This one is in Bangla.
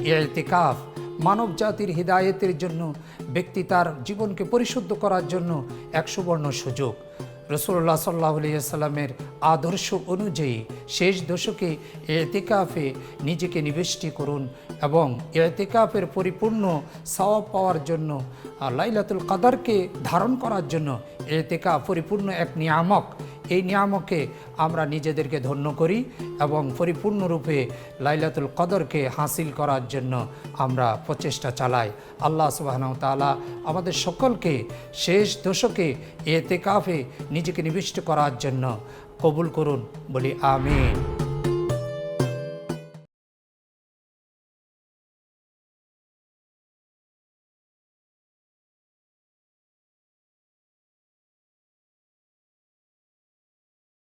ইতিকাফ মানব জাতির হিদায়তের জন্য, ব্যক্তি তার জীবনকে পরিশুদ্ধ করার জন্য এক সুবর্ণ সুযোগ। রাসূলুল্লাহ সাল্লাল্লাহু আলাইহি ওয়াসাল্লামের আদর্শ অনুযায়ী শেষ দশকে ইতিকাফে নিজেকে নিবিষ্ট করুন এবং ইতিকাফের পরিপূর্ণ সওয়াব পাওয়ার জন্য, লাইলাতুল কদরকে ধারণ করার জন্য ইতিকাফ পরিপূর্ণ এক নিয়ামক। এই নিয়ামকে আমরা নিজেদেরকে ধন্য করি এবং পরিপূর্ণরূপে লাইলাতুল কদরকে হাসিল করার জন্য আমরা প্রচেষ্টা চালাই। আল্লাহ সুবহানাহু ওয়া তাআলা আমাদের সকলকে শেষ দশকে ইতিকাফে নিজেকে নিবিষ্ট করার জন্য কবুল করুন, বলি আমিন।